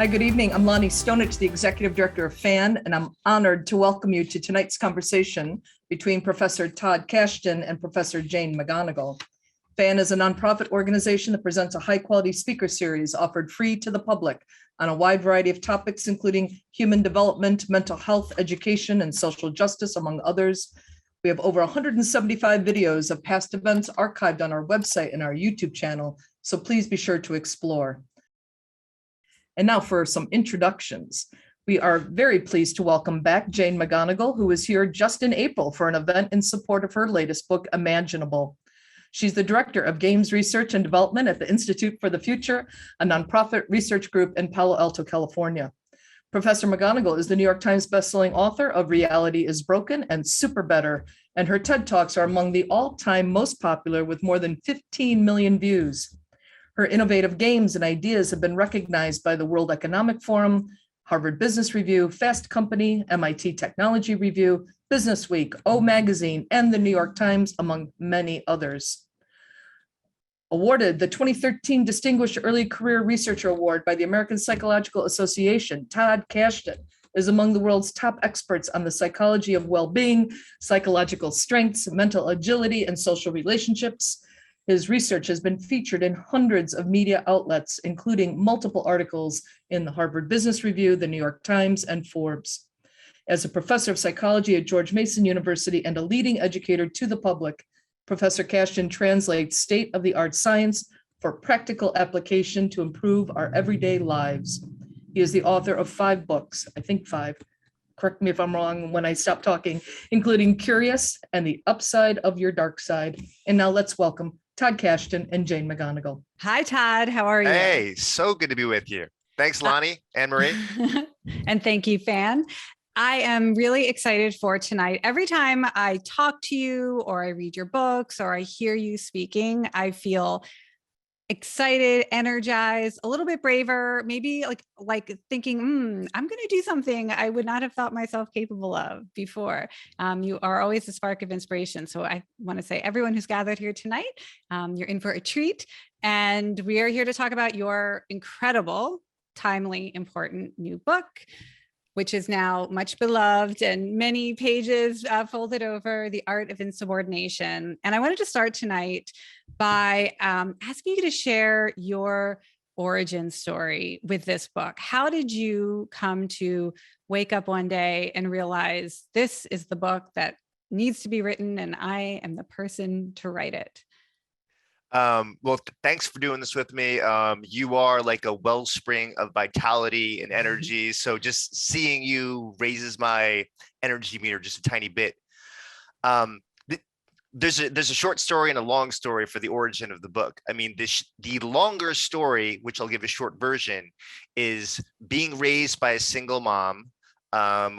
Hi, good evening. I'm Lonnie Stonich, the Executive Director of FAN, and I'm honored to welcome you to tonight's conversation between Professor Todd Kashdan and Professor Jane McGonigal. FAN is a nonprofit organization that presents a high-quality speaker series offered free to the public on a wide variety of topics, including human development, mental health, education, and social justice, among others. We have over 175 videos of past events archived on our website and our YouTube channel, so please be sure to explore. And now for some introductions. We are very pleased to welcome back Jane McGonigal, who was here just in April for an event in support of her latest book, Imaginable. She's the Director of Games Research and Development at the Institute for the Future, a nonprofit research group in Palo Alto, California. Professor McGonigal is the New York Times bestselling author of Reality is Broken and Super Better, and her TED Talks are among the all-time most popular with more than 15 million views. Her innovative games and ideas have been recognized by the World Economic Forum, Harvard Business Review, Fast Company, MIT Technology Review, Business Week, O Magazine, and the New York Times, among many others. Awarded the 2013 Distinguished Early Career Researcher Award by the American Psychological Association, Todd Kashdan is among the world's top experts on the psychology of well-being, psychological strengths, mental agility, and social relationships. His research has been featured in hundreds of media outlets, including multiple articles in the Harvard Business Review, the New York Times, and Forbes. As a professor of psychology at George Mason University and a leading educator to the public, Professor Kashdan translates state-of-the-art science for practical application to improve our everyday lives. He is the author of 5 books, I think 5, correct me if I'm wrong when I stop talking, including Curious and The Upside of Your Dark Side. And now let's welcome Todd Kashdan and Jane McGonigal. Hi, Todd. How are you? Hey, so good to be with you. Thanks, Lonnie, Anne-Marie. And thank you, Fan. I am really excited for tonight. Every time I talk to you or I read your books or I hear you speaking, I feel excited, energized, a little bit braver, maybe like thinking, I'm going to do something I would not have thought myself capable of before. You are always a spark of inspiration. So I want to say everyone who's gathered here tonight, you're in for a treat. And we are here to talk about your incredible, timely, important new book, which is now much beloved and many pages folded over, The Art of Insubordination. And I wanted to start tonight by asking you to share your origin story with this book. How did you come to wake up one day and realize this is the book that needs to be written and I am the person to write it? Well, thanks for doing this with me. You are like a wellspring of vitality and energy. So just seeing you raises my energy meter just a tiny bit. There's a short story and a long story for the origin of the book. I mean, the longer story, which I'll give a short version, is being raised by a single mom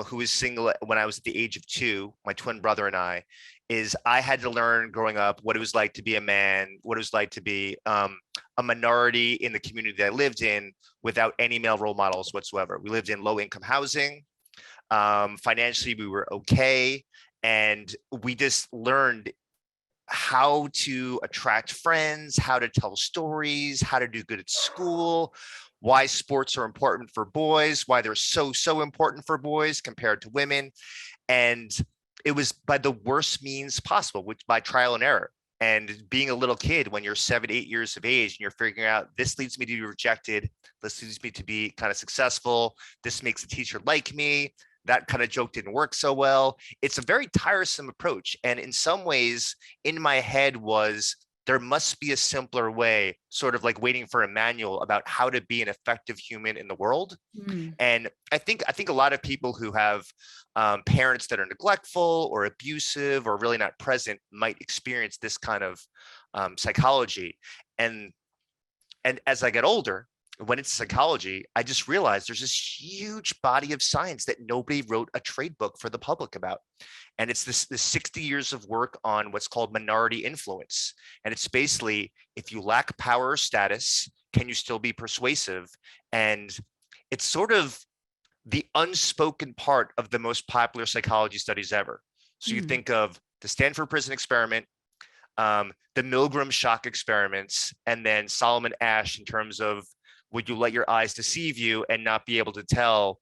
who was single when I was at the age of 2, my twin brother and I had to learn growing up what it was like to be a man, what it was like to be a minority in the community that I lived in without any male role models whatsoever. We lived in low income housing. Financially, we were okay. And we just learned how to attract friends, how to tell stories, how to do good at school, why sports are important for boys, why they're so important for boys compared to women. And it was by the worst means possible, which by trial and error. And being a little kid when you're 7, 8 years of age and you're figuring out this leads me to be rejected, this leads me to be kind of successful, this makes a teacher like me, that kind of joke didn't work so well. It's a very tiresome approach. And in some ways, in my head was, there must be a simpler way, sort of like waiting for a manual about how to be an effective human in the world. And I think a lot of people who have parents that are neglectful or abusive or really not present might experience this kind of psychology. And as I get older, when it's psychology, I just realized there's this huge body of science that nobody wrote a trade book for the public about. And it's this 60 years of work on what's called minority influence. And it's basically, if you lack power or status, can you still be persuasive? And it's sort of the unspoken part of the most popular psychology studies ever. So you think of the Stanford Prison Experiment, the Milgram shock experiments, and then Solomon Asch in terms of would you let your eyes deceive you and not be able to tell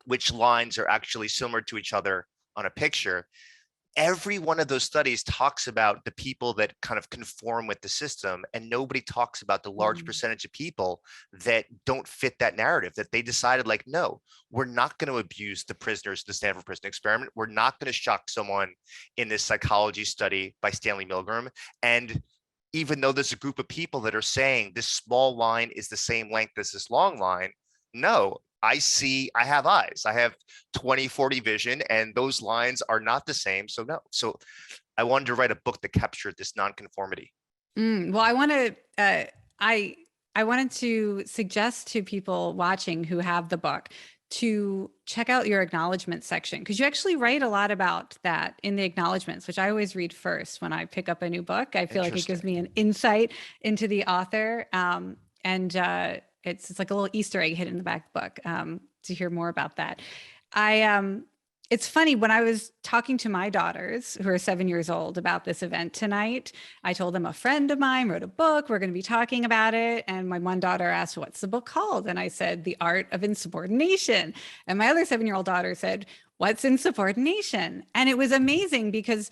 which lines are actually similar to each other on a picture? Every one of those studies talks about the people that kind of conform with the system, and nobody talks about the large percentage of people that don't fit that narrative, that they decided like, no, we're not going to abuse the prisoners, the Stanford Prison Experiment. We're not going to shock someone in this psychology study by Stanley Milgram. And even though there's a group of people that are saying this small line is the same length as this long line, no, I have eyes, I have 20/40 vision, and those lines are not the same. So no. So I wanted to write a book that captured this nonconformity. Well, I wanted to suggest to people watching who have the book to check out your acknowledgement section, because you actually write a lot about that in the acknowledgements, which I always read first when I pick up a new book. I feel like it gives me an insight into the author. It's like a little Easter egg hidden in the back of the book to hear more about that. It's funny, when I was talking to my daughters, who are 7 years old, about this event tonight, I told them a friend of mine wrote a book, we're going to be talking about it. And my one daughter asked, what's the book called? And I said, The Art of Insubordination. And my other 7-year-old daughter said, what's insubordination? And it was amazing, because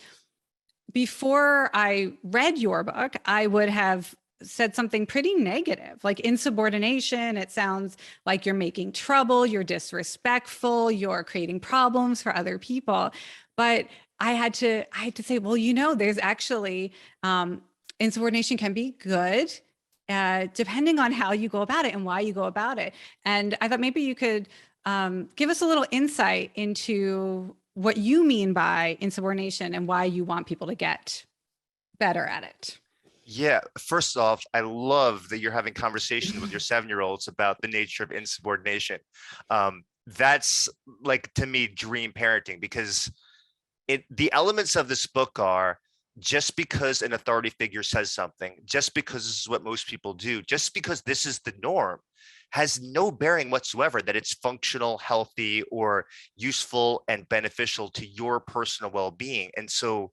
before I read your book, I would have said something pretty negative, like insubordination. It sounds like you're making trouble, you're disrespectful, you're creating problems for other people. But I had to say, well, there's actually insubordination can be good, depending on how you go about it and why you go about it. And I thought maybe you could give us a little insight into what you mean by insubordination and why you want people to get better at it. Yeah, first off, I love that you're having conversations with your 7-year-olds about the nature of insubordination. That's like, to me, dream parenting, because the elements of this book are, just because an authority figure says something, just because this is what most people do, just because this is the norm, has no bearing whatsoever that it's functional, healthy, or useful and beneficial to your personal well-being. And so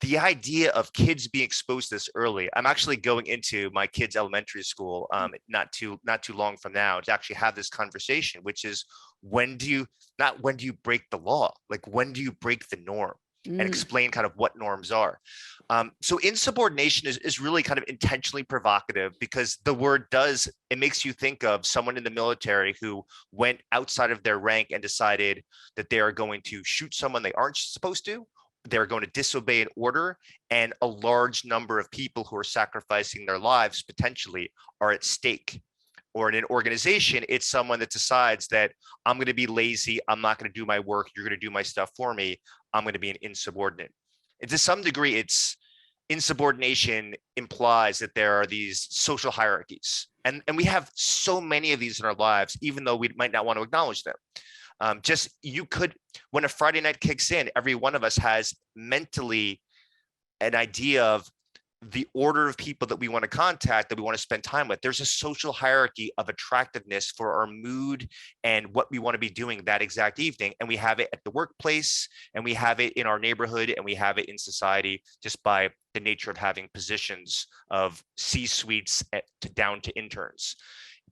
the idea of kids being exposed to this early, I'm actually going into my kids' elementary school not too long from now to actually have this conversation, which is, when do you break the law? Like, when do you break the norm? And explain kind of what norms are. So insubordination is really kind of intentionally provocative, because the word it makes you think of someone in the military who went outside of their rank and decided that they are going to shoot someone they aren't supposed to. They're going to disobey an order, and a large number of people who are sacrificing their lives potentially are at stake. Or in an organization, it's someone that decides that I'm going to be lazy, I'm not going to do my work, you're going to do my stuff for me, I'm going to be an insubordinate. And to some degree, insubordination implies that there are these social hierarchies. And we have so many of these in our lives, even though we might not want to acknowledge them. When a Friday night kicks in, every one of us has mentally an idea of the order of people that we want to contact, that we want to spend time with. There's a social hierarchy of attractiveness for our mood and what we want to be doing that exact evening. And we have it at the workplace, and we have it in our neighborhood, and we have it in society, just by the nature of having positions of C-suites down to interns.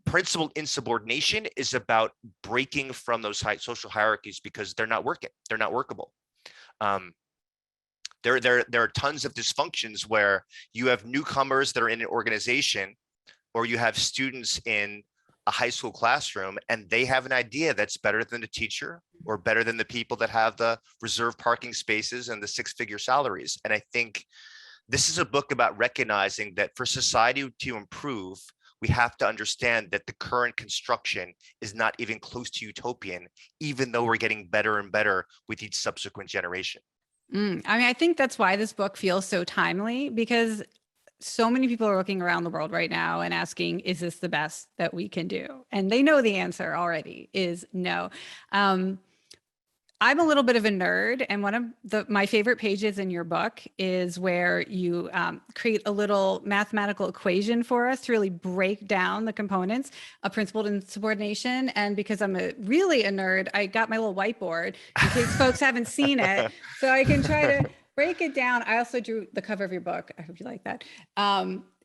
Principled insubordination is about breaking from those social hierarchies, because they're not working. They're not workable. There are tons of dysfunctions where you have newcomers that are in an organization, or you have students in a high school classroom, and they have an idea that's better than the teacher, or better than the people that have the reserved parking spaces and the 6-figure salaries. And I think this is a book about recognizing that for society to improve, we have to understand that the current construction is not even close to utopian, even though we're getting better and better with each subsequent generation. I think that's why this book feels so timely, because so many people are looking around the world right now and asking, is this the best that we can do? And they know the answer already is no. I'm a little bit of a nerd, and one of my favorite pages in your book is where you create a little mathematical equation for us to really break down the components of principled insubordination. And because I'm really a nerd, I got my little whiteboard in case folks haven't seen it, so I can try to break it down. I also drew the cover of your book. I hope you like that.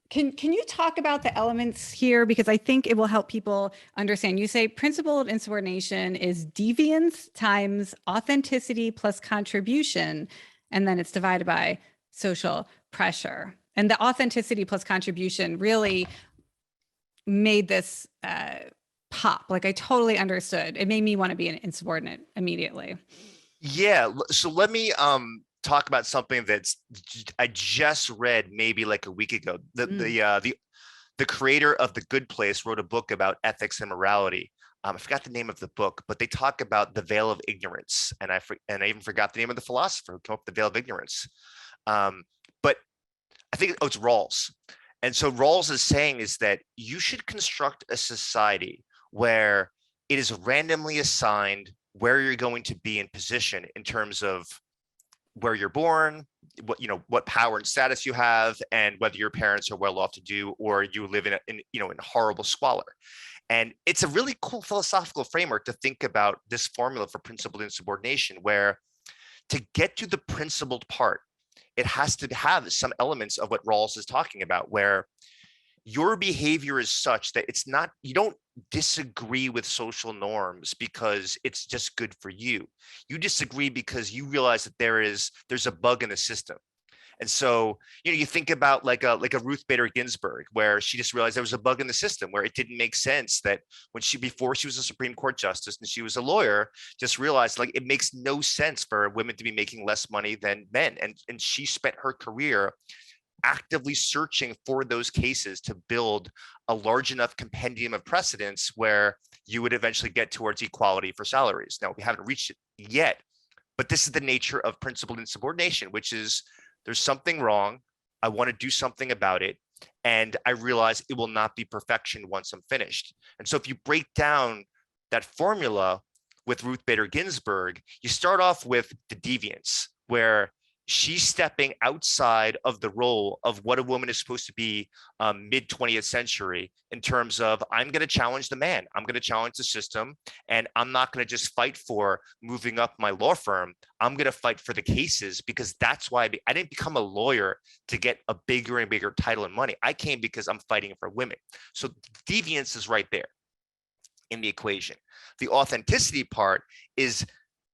Can you talk about the elements here? Because I think it will help people understand. You say principled insubordination is deviance times authenticity plus contribution, and then it's divided by social pressure. And the authenticity plus contribution really made this pop. Like I totally understood. It made me want to be an insubordinate immediately. Yeah, so let me talk about something I just read maybe like a week ago. The creator of The Good Place wrote a book about ethics and morality. I forgot the name of the book, but they talk about the veil of ignorance, and I even forgot the name of the philosopher who came up with the veil of ignorance. But I think it's Rawls. And so Rawls is saying is that you should construct a society where it is randomly assigned where you're going to be in position in terms of where you're born, what power and status you have, and whether your parents are well off to do or you live in horrible squalor. And it's a really cool philosophical framework to think about this formula for principled insubordination, where to get to the principled part, it has to have some elements of what Rawls is talking about, where your behavior is such that you don't disagree with social norms because it's just good for you. You disagree because you realize that there's a bug in the system. And so, you think about like a Ruth Bader Ginsburg, where she just realized there was a bug in the system, where it didn't make sense that before she was a Supreme Court justice and she was a lawyer, just realized like it makes no sense for women to be making less money than men. And she spent her career actively searching for those cases to build a large enough compendium of precedents where you would eventually get towards equality for salaries. Now, we haven't reached it yet, but this is the nature of principled insubordination, which is there's something wrong. I want to do something about it. And I realize it will not be perfection once I'm finished. And so if you break down that formula with Ruth Bader Ginsburg, you start off with the deviance, where she's stepping outside of the role of what a woman is supposed to be mid 20th century in terms of, I'm going to challenge the man, I'm going to challenge the system, and I'm not going to just fight for moving up my law firm. I'm going to fight for the cases, because that's why I didn't become a lawyer to get a bigger and bigger title and money. I came because I'm fighting for women. So deviance is right there in the equation. The authenticity part is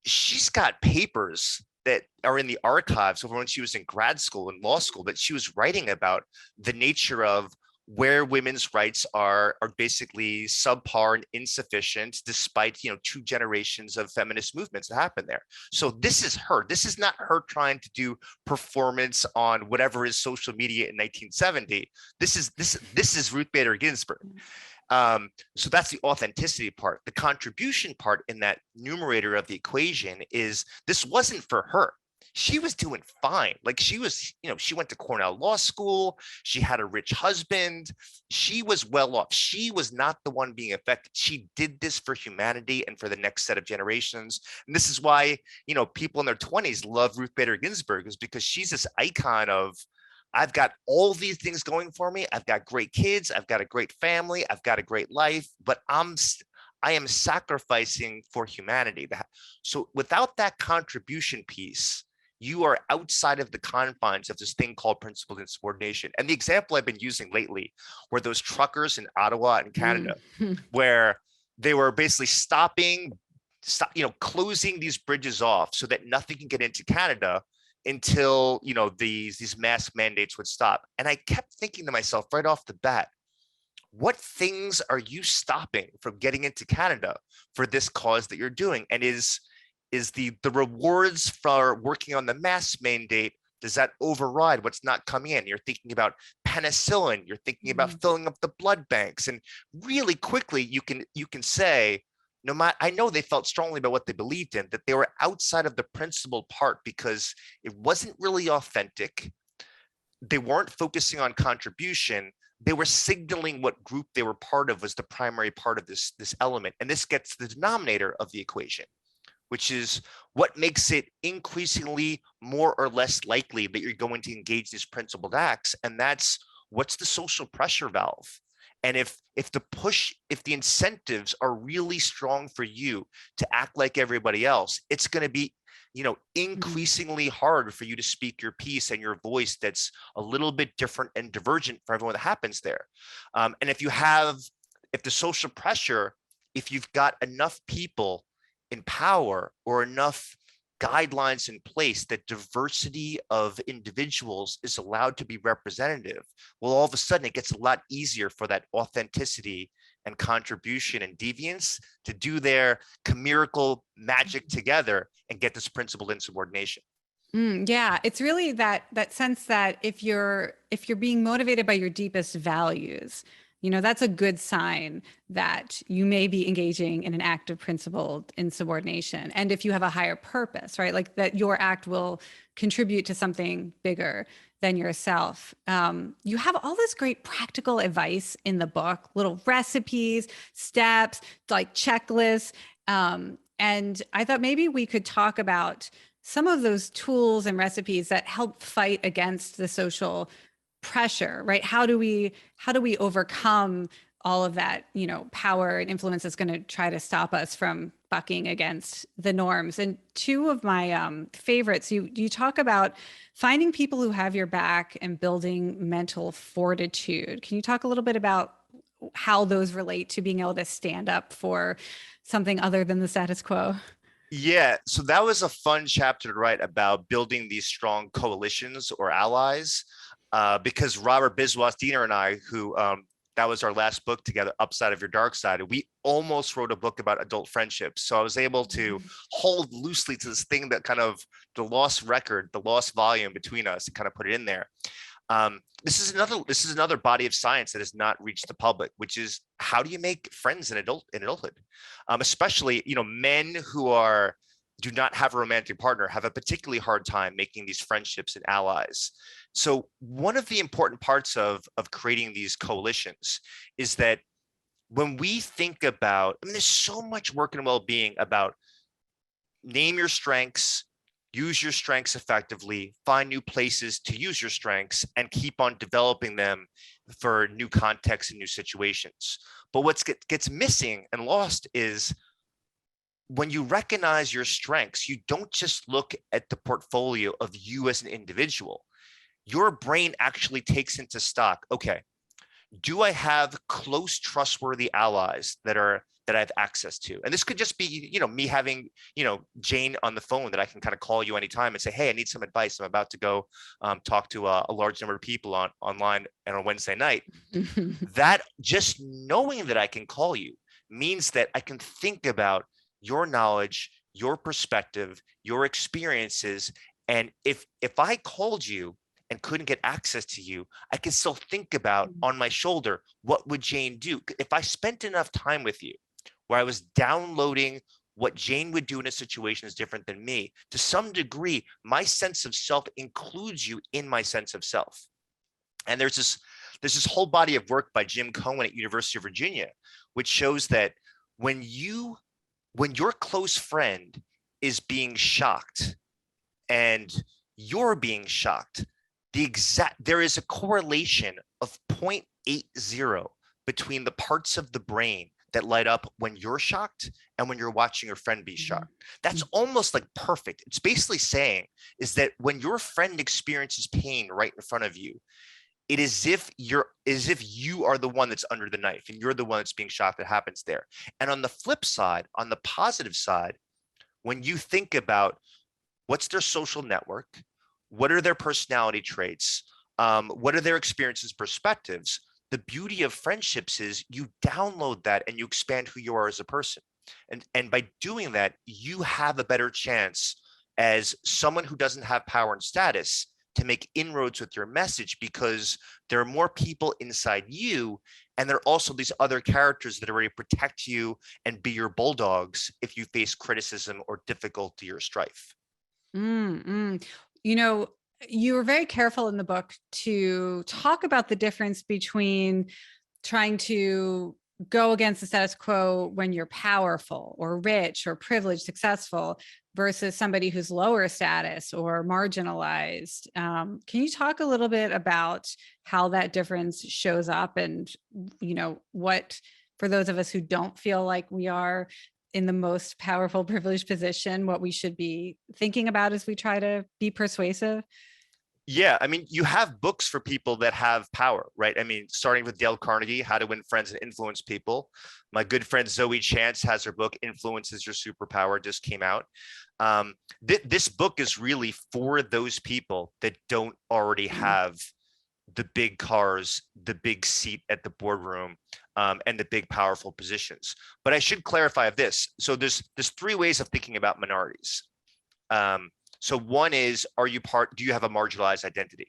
she's got papers that are in the archives of when she was in grad school and law school, that she was writing about the nature of where women's rights are basically subpar and insufficient, despite 2 generations of feminist movements that happened there. So this is her. This is not her trying to do performance on whatever is social media in 1970. This is Ruth Bader Ginsburg. So that's the authenticity part. The contribution part in that numerator of the equation is this wasn't for her. She was doing fine. Like she was, she went to Cornell Law School. She had a rich husband. She was well off. She was not the one being affected. She did this for humanity and for the next set of generations. And this is why, people in their 20s love Ruth Bader Ginsburg, is because she's this icon of, I've got all these things going for me. I've got great kids. I've got a great family. I've got a great life, but I am sacrificing for humanity. So without that contribution piece, you are outside of the confines of this thing called principled insubordination. And the example I've been using lately were those truckers in Ottawa in Canada, where they were basically closing these bridges off so that nothing can get into Canada until these mask mandates would stop. And I kept thinking to myself right off the bat, what things are you stopping from getting into Canada for this cause that you're doing? And is the rewards for working on the mask mandate, does that override what's not coming in? You're thinking about penicillin, you're thinking about filling up the blood banks, and really quickly you can say, no matter, I know they felt strongly about what they believed in, that they were outside of the principled part because it wasn't really authentic. They weren't focusing on contribution. They were signaling what group they were part of was the primary part of this element. And this gets the denominator of the equation, which is what makes it increasingly more or less likely that you're going to engage these principled acts. And that's, what's the social pressure valve? And if the incentives are really strong for you to act like everybody else, it's going to be increasingly hard for you to speak your piece and your voice that's a little bit different and divergent for everyone that happens there. And if the social pressure, if you've got enough people in power or enough guidelines in place that diversity of individuals is allowed to be representative, well, all of a sudden it gets a lot easier for that authenticity and contribution and deviance to do their chimerical magic together and get this principled insubordination. Yeah, it's really that sense that if you're being motivated by your deepest values, that's a good sign that you may be engaging in an act of principled insubordination. And if you have a higher purpose, right, like that your act will contribute to something bigger than yourself. You have all this great practical advice in the book, little recipes, steps, like checklists. And I thought maybe we could talk about some of those tools and recipes that help fight against the social pressure, right? How do we overcome all of that, power and influence that's going to try to stop us from bucking against the norms? And two of my favorites, you talk about finding people who have your back and building mental fortitude. Can you talk a little bit about how those relate to being able to stand up for something other than the status quo? Yeah, so that was a fun chapter to write about building these strong coalitions or allies, because Robert Biswas-Diener and I, who that was our last book together, Upside of Your Dark Side, we almost wrote a book about adult friendships. So I was able to hold loosely to this thing that kind of the lost record, the lost volume between us, and kind of put it in there. This is another body of science that has not reached the public, which is how do you make friends in adulthood? Especially, men who do not have a romantic partner have a particularly hard time making these friendships and allies. So one of the important parts of creating these coalitions is that when we think about, there's so much work in well-being about name your strengths, use your strengths effectively, find new places to use your strengths, and keep on developing them for new contexts and new situations. But what gets missing and lost is when you recognize your strengths, you don't just look at the portfolio of you as an individual. Your brain actually takes into stock, okay, do I have close, trustworthy allies that I have access to? And this could just be, me having, Jane on the phone that I can kind of call you anytime and say, hey, I need some advice. I'm about to go talk to a large number of people online and on Wednesday night. That just knowing that I can call you means that I can think about your knowledge, your perspective, your experiences. And if I called you and couldn't get access to you, I could still think about on my shoulder, what would Jane do? If I spent enough time with you where I was downloading what Jane would do in a situation is different than me, to some degree, my sense of self includes you in my sense of self. And there's this whole body of work by Jim Cohen at University of Virginia, which shows that when your close friend is being shocked and you're being shocked, there is a correlation of 0.80 between the parts of the brain that light up when you're shocked and when you're watching your friend be shocked. That's almost like perfect. It's basically saying is that when your friend experiences pain right in front of you, it is as if you are the one that's under the knife and you're the one that's being shocked that happens there. And on the flip side, on the positive side, when you think about what's their social network, what are their personality traits, what are their experiences, perspectives, the beauty of friendships is you download that and you expand who you are as a person. And by doing that, you have a better chance as someone who doesn't have power and status to make inroads with your message, because there are more people inside you. And there are also these other characters that are ready to protect you and be your bulldogs if you face criticism or difficulty or strife. You were very careful in the book to talk about the difference between trying to go against the status quo when you're powerful or rich or privileged, successful, versus somebody who's lower status or marginalized. Can you talk a little bit about how that difference shows up and, what, for those of us who don't feel like we are in the most powerful, privileged position, what we should be thinking about as we try to be persuasive? Yeah, I mean, you have books for people that have power, right? I mean, starting with Dale Carnegie, How to Win Friends and Influence People. My good friend Zoe Chance has her book, Influence is Your Superpower, just came out. This book is really for those people that don't already have the big cars, the big seat at the boardroom, and the big powerful positions. But I should clarify this. So there's three ways of thinking about minorities. So one is, do you have a marginalized identity?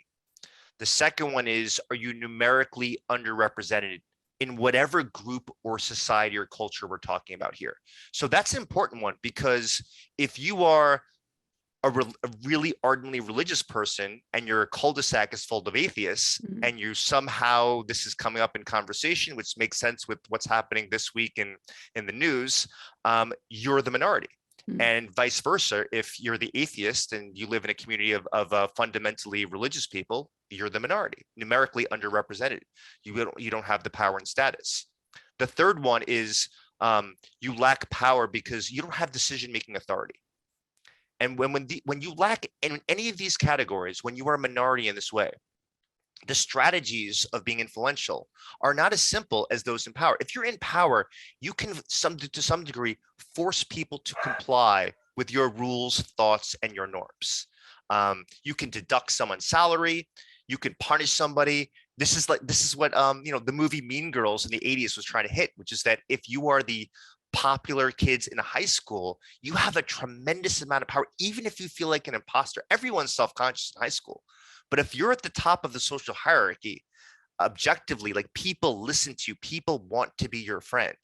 The second one is, are you numerically underrepresented in whatever group or society or culture we're talking about here? So that's an important one, because if you are a really ardently religious person and your cul-de-sac is full of atheists, and you somehow, this is coming up in conversation, which makes sense with what's happening this week in the news, you're the minority. And vice versa, if you're the atheist and you live in a community of fundamentally religious people, you're the minority, numerically underrepresented. You don't have the power and status. The third one is you lack power because you don't have decision-making authority. And when you lack in any of these categories, when you are a minority in this way, the strategies of being influential are not as simple as those in power. If you're in power, you can to some degree force people to comply with your rules, thoughts, and your norms. You can deduct someone's salary. You can punish somebody. This is what the movie Mean Girls in the 80s was trying to hit, which is that if you are the popular kids in a high school, you have a tremendous amount of power, even if you feel like an imposter. Everyone's self-conscious in high school. But if you're at the top of the social hierarchy, objectively, like, people listen to you, people want to be your friend,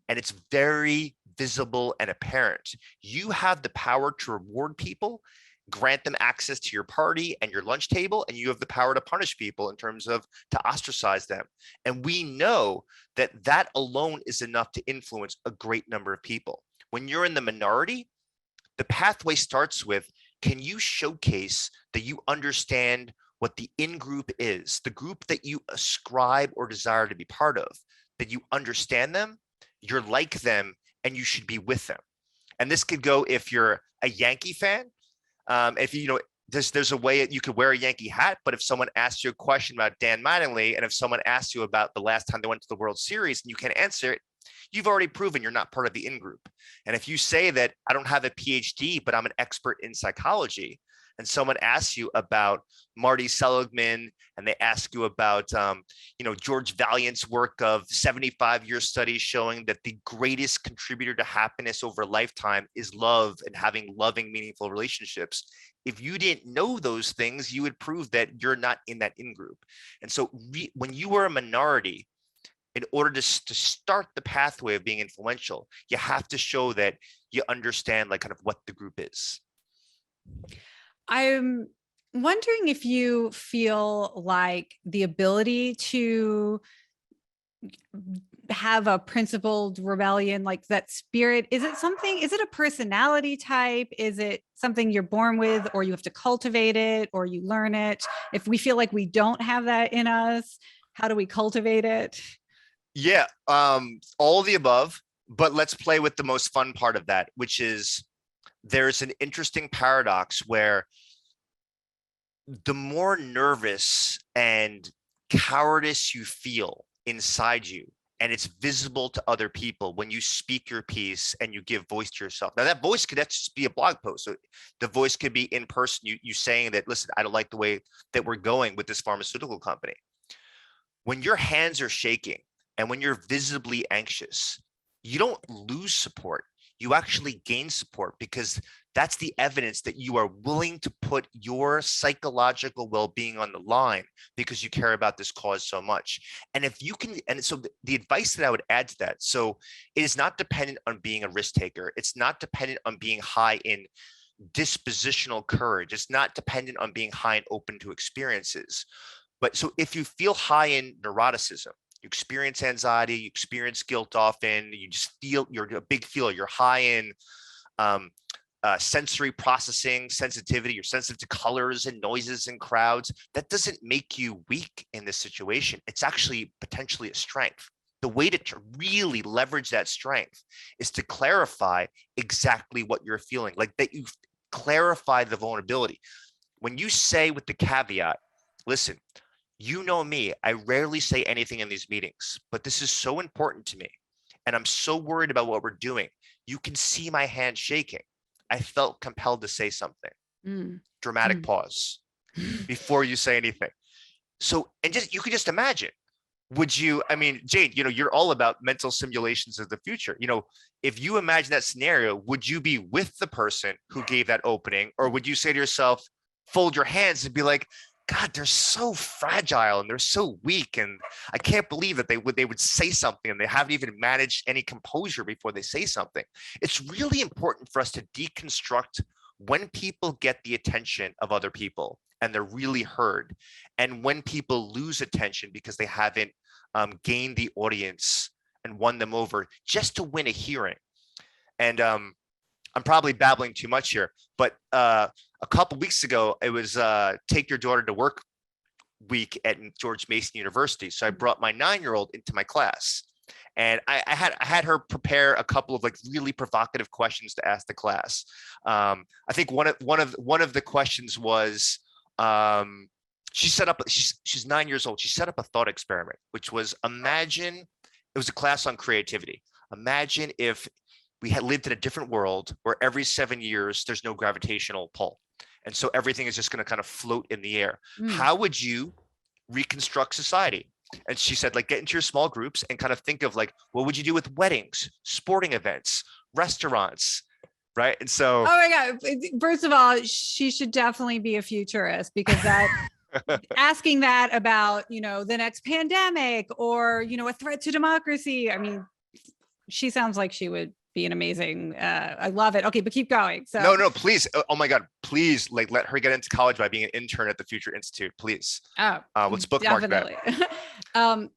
and it's very visible and apparent. You have the power to reward people, grant them access to your party and your lunch table, and you have the power to punish people in terms of to ostracize them. And we know that that alone is enough to influence a great number of people. When you're in the minority, the pathway starts with, can you showcase that you understand what the in-group is, the group that you ascribe or desire to be part of, that you understand them, you're like them, and you should be with them. And this could go if you're a Yankee fan. If there's a way you could wear a Yankee hat, but if someone asks you a question about Dan Mattingly, and if someone asks you about the last time they went to the World Series and you can't answer it, you've already proven you're not part of the in-group. And if you say that I don't have a PhD, but I'm an expert in psychology, and someone asks you about Marty Seligman, and they ask you about George Valiant's work of 75-year studies showing that the greatest contributor to happiness over a lifetime is love and having loving, meaningful relationships. If you didn't know those things, you would prove that you're not in that in-group. And so when you are a minority, in order to start the pathway of being influential, you have to show that you understand kind of what the group is. I'm wondering if you feel like the ability to have a principled rebellion, like that spirit, is it a personality type? Is it something you're born with, or you have to cultivate it, or you learn it? If we feel like we don't have that in us, how do we cultivate it? Yeah, all of the above, but let's play with the most fun part of that, which is there's an interesting paradox where the more nervous and cowardice you feel inside you, and it's visible to other people when you speak your piece and you give voice to yourself. Now that voice could just be a blog post. So the voice could be in person, you saying that, listen, I don't like the way that we're going with this pharmaceutical company. When your hands are shaking and when you're visibly anxious, you don't lose support. You actually gain support, because that's the evidence that you are willing to put your psychological well-being on the line because you care about this cause so much. And if you can, and so the advice that I would add to that, so it is not dependent on being a risk taker. It's not dependent on being high in dispositional courage. It's not dependent on being high and open to experiences. But so if you feel high in neuroticism, you experience anxiety, you experience guilt often, you just feel, you're a big feeler, you're high in sensory processing, sensitivity, you're sensitive to colors and noises and crowds, that doesn't make you weak in this situation. It's actually potentially a strength. the way to really leverage that strength is to clarify exactly what you're feeling, like that you clarify the vulnerability. When you say with the caveat, listen, you know me, I rarely say anything in these meetings, but this is so important to me. And I'm so worried about what we're doing. You can see my hand shaking. I felt compelled to say something. Dramatic pause before you say anything. So, and just, you could just imagine, would you, I mean, Jade, you're all about mental simulations of the future. If you imagine that scenario, would you be with the person who gave that opening? Or would you say to yourself, fold your hands and be like, God, they're so fragile and they're so weak. And I can't believe that they would say something and they haven't even managed any composure before they say something. It's really important for us to deconstruct when people get the attention of other people and they're really heard, and when people lose attention because they haven't gained the audience and won them over just to win a hearing. And I'm probably babbling too much here, but a couple weeks ago, it was Take Your Daughter to Work week at George Mason University. So I brought my 9-year-old into my class, and I had her prepare a couple of like really provocative questions to ask the class. I think one of the questions was, she set up, she's 9 years old. She set up a thought experiment, which was, imagine, it was a class on creativity. Imagine if we had lived in a different world where every 7 years there's no gravitational pull. And so everything is just going to kind of float in the air. How would you reconstruct society? And she said, like, get into your small groups and kind of think of like, what would you do with weddings, sporting events, restaurants, right? And so, oh my God, first of all, she should definitely be a futurist, because that asking that about, the next pandemic or, a threat to democracy. I mean, she sounds like she would be an amazing, I love it. Okay, but keep going. So no, please. Oh my God, please, like, let her get into college by being an intern at the Future Institute, please. Let's bookmark definitely. that.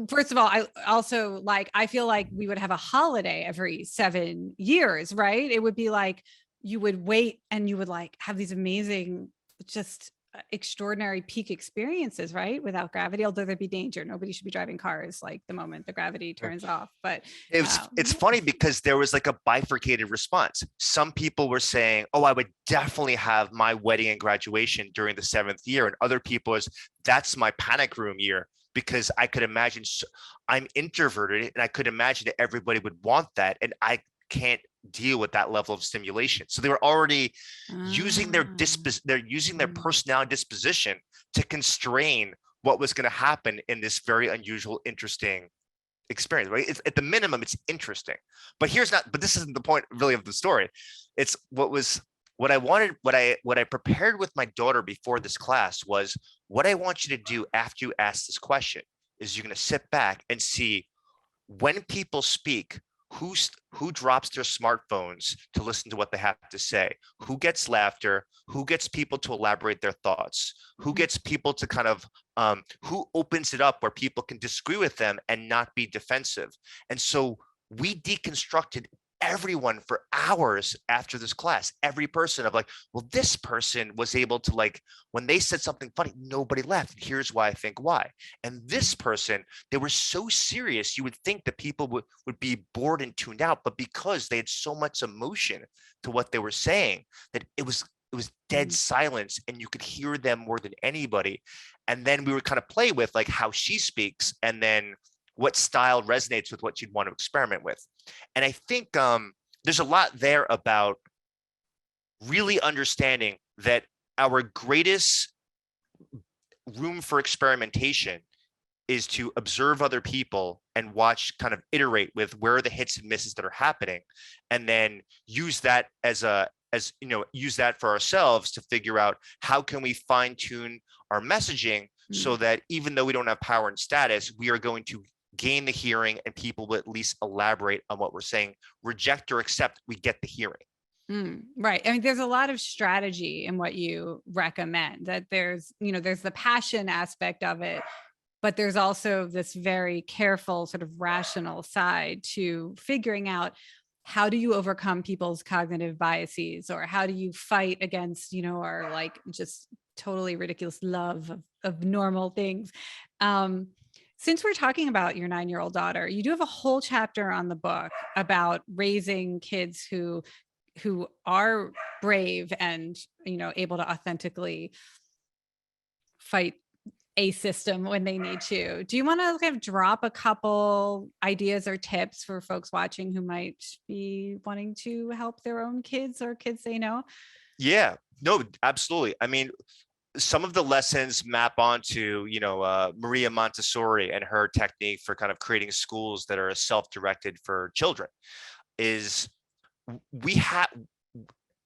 First of all, I also I feel like we would have a holiday every 7 years, right? It would be like, you would wait and you would have these amazing, just extraordinary peak experiences, right? Without gravity, although there'd be danger. Nobody should be driving cars the moment the gravity turns off. But it's funny because there was like a bifurcated response. Some people were saying, oh, I would definitely have my wedding and graduation during the 7th year. And other people was, that's my panic room year, because I could imagine, I'm introverted and I could imagine that everybody would want that. And I can't deal with that level of stimulation. So they were already using their personality disposition to constrain what was going to happen in this very unusual, interesting experience, right? It's, at the minimum, it's interesting. But this isn't the point really of the story. It's what I prepared with my daughter before this class was, what I want you to do after you ask this question is, you're going to sit back and see, when people speak, who drops their smartphones to listen to what they have to say, who gets laughter, who gets people to elaborate their thoughts, who gets people to kind of, who opens it up where people can disagree with them and not be defensive. And so we deconstructed everyone for hours after this class, every person, of like, well, this person was able to, like, when they said something funny, nobody laughed. Here's why I think why. And this person, they were so serious, you would think that people would be bored and tuned out, but because they had so much emotion to what they were saying, that it was dead silence, and you could hear them more than anybody. And then we would kind of play with like how she speaks, and then what style resonates with what you'd want to experiment with. And I think there's a lot there about really understanding that our greatest room for experimentation is to observe other people and watch, kind of iterate with where are the hits and misses that are happening, and then use that use that for ourselves to figure out how can we fine tune our messaging so that even though we don't have power and status, we are going to gain the hearing, and people will at least elaborate on what we're saying. Reject or accept, we get the hearing. Right. I mean, there's a lot of strategy in what you recommend. That there's the passion aspect of it, but there's also this very careful sort of rational side to figuring out, how do you overcome people's cognitive biases, or how do you fight against, our like just totally ridiculous love of normal things. Since we're talking about your 9-year-old daughter, you do have a whole chapter on the book about raising kids who are brave and, able to authentically fight a system when they need to. Do you want to kind of drop a couple ideas or tips for folks watching who might be wanting to help their own kids or kids they know? Yeah, no, absolutely. I mean, some of the lessons map onto, Maria Montessori and her technique for kind of creating schools that are self-directed for children. Is we have,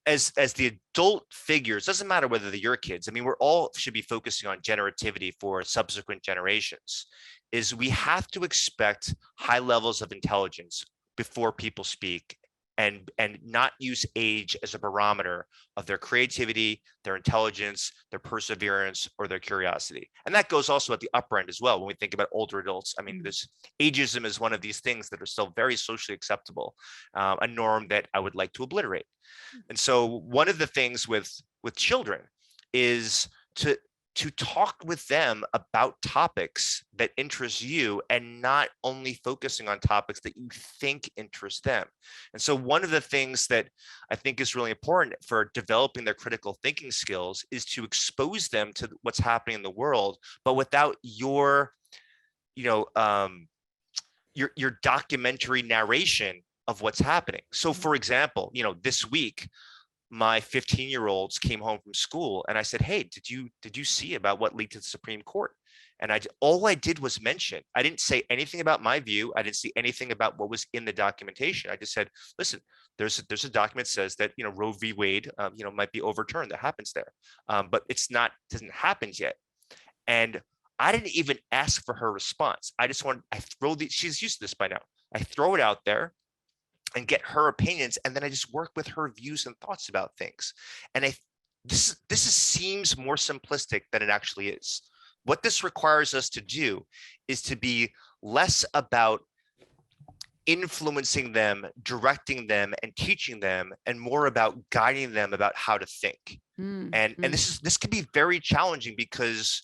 as the adult figures, doesn't matter whether they're your kids. I mean, we're all should be focusing on generativity for subsequent generations. Is we have to expect high levels of intelligence before people speak, and not use age as a barometer of their creativity, their intelligence, their perseverance, or their curiosity. And that goes also at the upper end as well. When we think about older adults, I mean, this ageism is one of these things that are still very socially acceptable, a norm that I would like to obliterate. And so one of the things with children is to talk with them about topics that interest you, and not only focusing on topics that you think interest them. And so one of the things that I think is really important for developing their critical thinking skills is to expose them to what's happening in the world, but without your documentary narration of what's happening. So for example, this week, my 15-year-olds came home from school, and I said, "Hey, did you see about what leaked to the Supreme Court?" And all I did was mention. I didn't say anything about my view. I didn't see anything about what was in the documentation. I just said, "Listen, there's a document that says that Roe v. Wade might be overturned. That happens there, but doesn't happen yet." And I didn't even ask for her response. She's used to this by now. I throw it out there and get her opinions, and then I just work with her views and thoughts about things. And this seems more simplistic than it actually is. What this requires us to do is to be less about influencing them, directing them, and teaching them, and more about guiding them about how to think. And this can be very challenging, because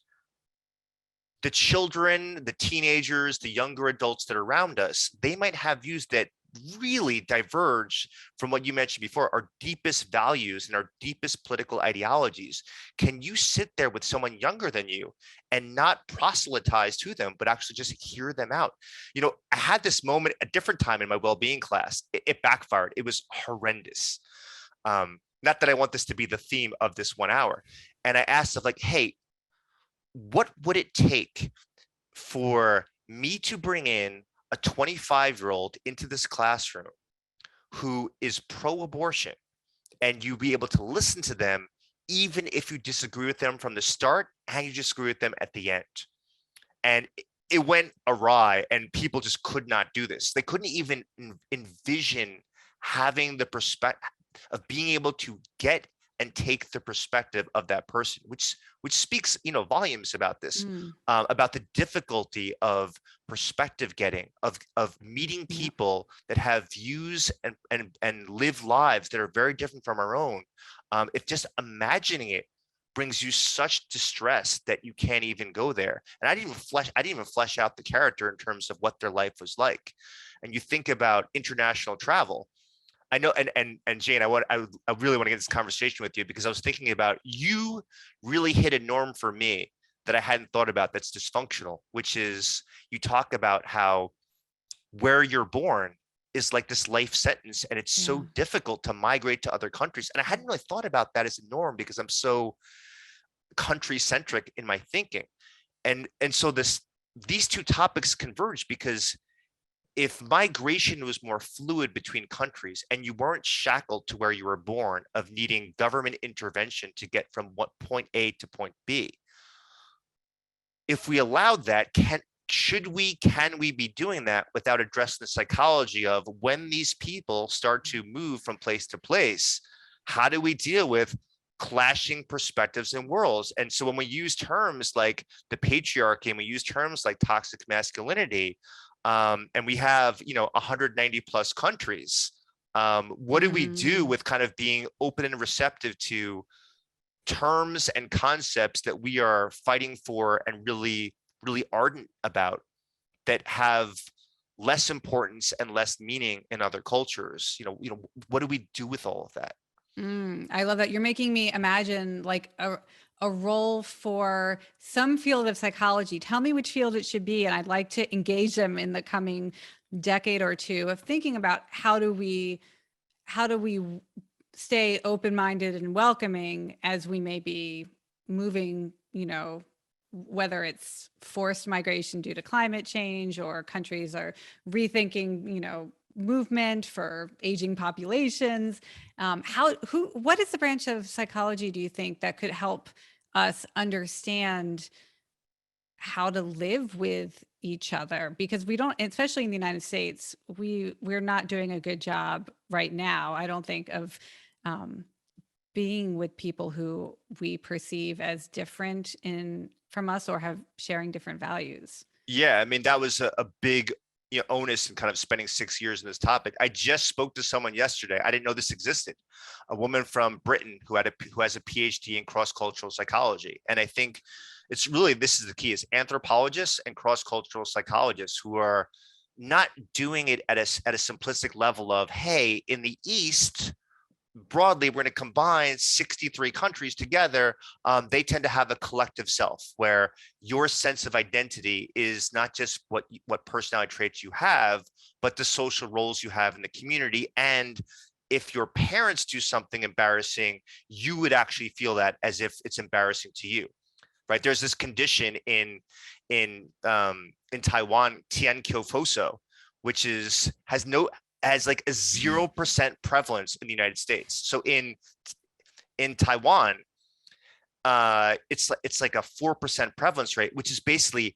the children, the teenagers, the younger adults that are around us, they might have views that really diverge from what you mentioned before, our deepest values and our deepest political ideologies. Can you sit there with someone younger than you and not proselytize to them, but actually just hear them out? I had this moment a different time in my well-being class. It backfired. It was horrendous. Not that I want this to be the theme of this 1 hour. And I asked them, like, "Hey, what would it take for me to bring in a 25-year-old into this classroom who is pro-abortion, and you be able to listen to them even if you disagree with them from the start and you disagree with them at the end?" And it went awry, and people just could not do this. They couldn't even envision having the perspective of being able to get and take the perspective of that person, which speaks volumes about this, about the difficulty of perspective getting, of meeting people that have views and live lives that are very different from our own. If just imagining it brings you such distress that you can't even go there. And I didn't even flesh out the character in terms of what their life was like. And you think about international travel. I know, and Jane, I really want to get this conversation with you, because I was thinking about, you really hit a norm for me that I hadn't thought about, that's dysfunctional, which is, you talk about how where you're born is like this life sentence, and it's so difficult to migrate to other countries. And I hadn't really thought about that as a norm, because I'm so country centric in my thinking. And so these two topics converge, because if migration was more fluid between countries, and you weren't shackled to where you were born of needing government intervention to get from point A to point B, if we allowed that, can we be doing that without addressing the psychology of, when these people start to move from place to place, how do we deal with clashing perspectives and worlds? And so when we use terms like the patriarchy, and we use terms like toxic masculinity, and we have 190 plus countries, what do we do with kind of being open and receptive to terms and concepts that we are fighting for and really ardent about? that have less importance and less meaning in other cultures. What do we do with all of that? I love that. You're making me imagine like a role for some field of psychology. Tell me which field it should be, and I'd like to engage them in the coming decade or two of thinking about how do we stay open-minded and welcoming as we may be moving, whether it's forced migration due to climate change or countries are rethinking, movement for aging populations. What is the branch of psychology, do you think, that could help us understand how to live with each other? Because we don't, especially in the United States, we're not doing a good job right now, I don't think, of being with people who we perceive as different from us or have sharing different values. Yeah, I mean, that was a big onus in kind of spending 6 years in this topic. I just spoke to someone yesterday. I didn't know this existed. A woman from Britain who has a Ph.D. in cross-cultural psychology. And I think it's really, this is the key, is anthropologists and cross-cultural psychologists who are not doing it at a simplistic level of, hey, in the East, broadly, we're going to combine 63 countries together. They tend to have a collective self where your sense of identity is not just what personality traits you have, but the social roles you have in the community. And if your parents do something embarrassing, you would actually feel that as if it's embarrassing to you, right? There's this condition in Taiwan, Tian Kyo Foso, which has like a 0% prevalence in the United States. So in Taiwan, it's like a 4% prevalence rate, which is basically,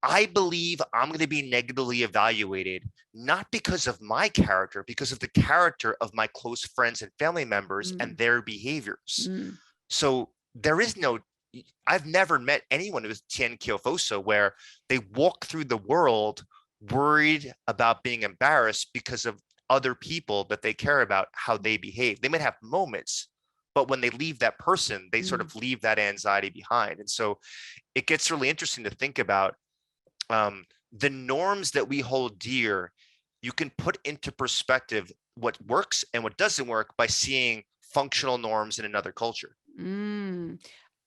I believe I'm going to be negatively evaluated, not because of my character, because of the character of my close friends and family members and their behaviors. So I've never met anyone who's Tien Kyofoso where they walk through the world worried about being embarrassed because of other people that they care about, how they behave. They might have moments, but when they leave that person, they sort of leave that anxiety behind. And so it gets really interesting to think about the norms that we hold dear. You can put into perspective what works and what doesn't work by seeing functional norms in another culture.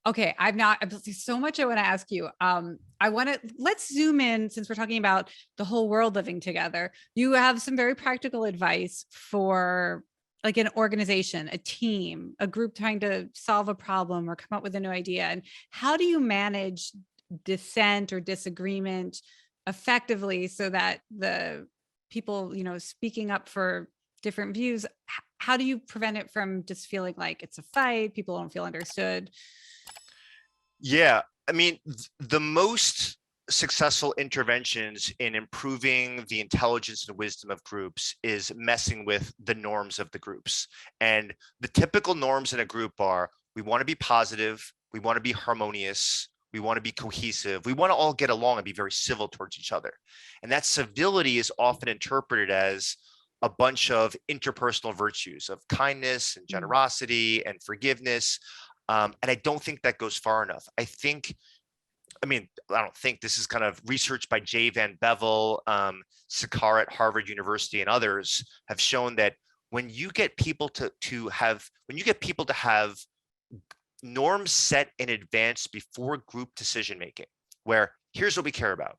Okay, there's so much I want to ask you. Let's zoom in, since we're talking about the whole world living together. You have some very practical advice for like an organization, a team, a group trying to solve a problem or come up with a new idea. And how do you manage dissent or disagreement effectively so that the people, speaking up for different views, how do you prevent it from just feeling like it's a fight, people don't feel understood? Yeah, I mean, the most successful interventions in improving the intelligence and wisdom of groups is messing with the norms of the groups. And the typical norms in a group are, we want to be positive, we want to be harmonious, we want to be cohesive, we want to all get along and be very civil towards each other. And that civility is often interpreted as a bunch of interpersonal virtues of kindness and generosity and forgiveness. And I don't think that goes far enough. I don't think, this is kind of research by Jay Van Bevel, Sakar at Harvard University, and others have shown that when you get people to have norms set in advance before group decision making, where here's what we care about: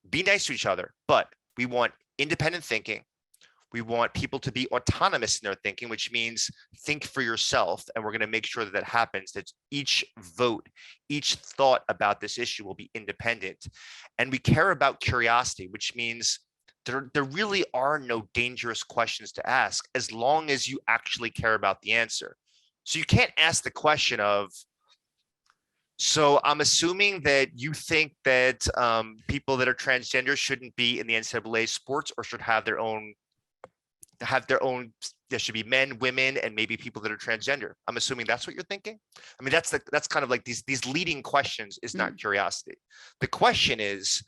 be nice to each other, but we want independent thinking. We want people to be autonomous in their thinking, which means think for yourself. And we're going to make sure that happens, that each vote, each thought about this issue will be independent. And we care about curiosity, which means there really are no dangerous questions to ask as long as you actually care about the answer. So you can't ask the question of, so I'm assuming that you think that people that are transgender shouldn't be in the NCAA sports or should have their own, there should be men, women, and maybe people that are transgender. I'm assuming that's what you're thinking. I mean, that's kind of like these leading questions is not curiosity. The question is,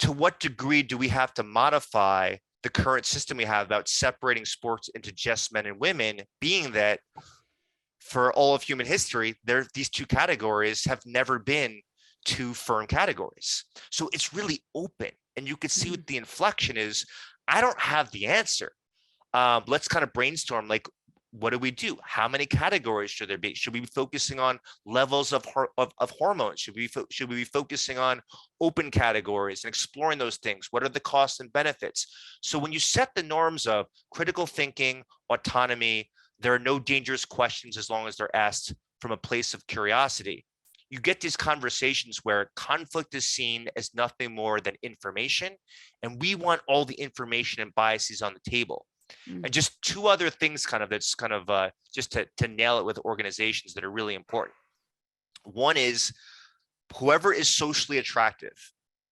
to what degree do we have to modify the current system we have about separating sports into just men and women, being that for all of human history, these two categories have never been two firm categories. So it's really open. And you could see what the inflection is. I don't have the answer. Let's kind of brainstorm, like, what do we do? How many categories should there be? Should we be focusing on levels of hormones? Should we be focusing on open categories and exploring those things? What are the costs and benefits? So when you set the norms of critical thinking, autonomy, there are no dangerous questions as long as they're asked from a place of curiosity. You get these conversations where conflict is seen as nothing more than information, and we want all the information and biases on the table. And just two other things just to nail it with organizations that are really important. One is whoever is socially attractive,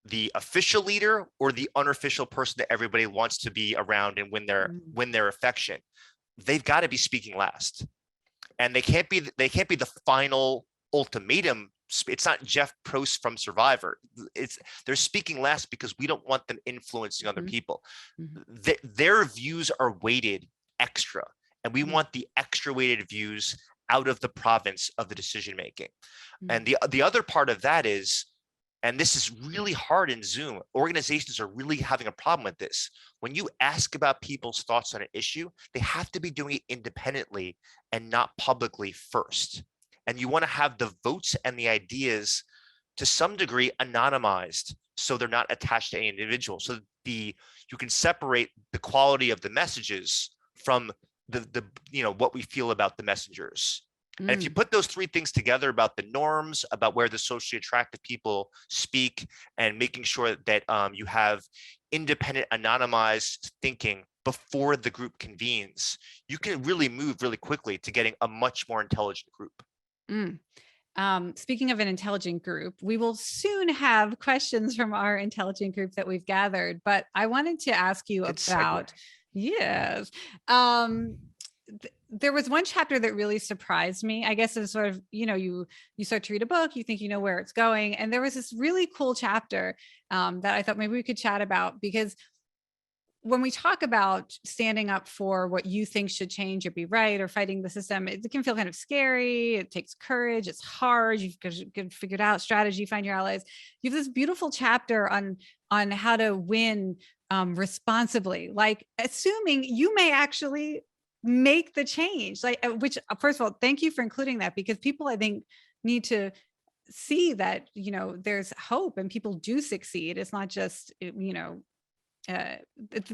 the official leader or the unofficial person that everybody wants to be around and win their affection, they've got to be speaking last. And they can't be the final ultimatum. It's not Jeff Probst from Survivor. They're speaking last because we don't want them influencing other people. Their views are weighted extra, and we want the extra weighted views out of the province of the decision making. And the other part of that is, and this is really hard in Zoom, organizations are really having a problem with this. When you ask about people's thoughts on an issue, they have to be doing it independently and not publicly first. And you want to have the votes and the ideas to some degree anonymized, so they're not attached to any individual. So you can separate the quality of the messages from the what we feel about the messengers. And if you put those three things together about the norms, about where the socially attractive people speak, and making sure that you have independent, anonymized thinking before the group convenes, you can really move really quickly to getting a much more intelligent group. Speaking of an intelligent group, we will soon have questions from our intelligent group that we've gathered, but I wanted to ask you about, yes. There was one chapter that really surprised me. I guess it's sort of, you start to read a book, you think you know where it's going. And there was this really cool chapter that I thought maybe we could chat about, because when we talk about standing up for what you think should change or be right, or fighting the system, it can feel kind of scary. It takes courage. It's hard. You've got to figure it out, strategy, find your allies. You have this beautiful chapter on how to win responsibly, like assuming you may actually make the change, which, first of all, thank you for including that, because people, I think, need to see that, there's hope and people do succeed. It's not just,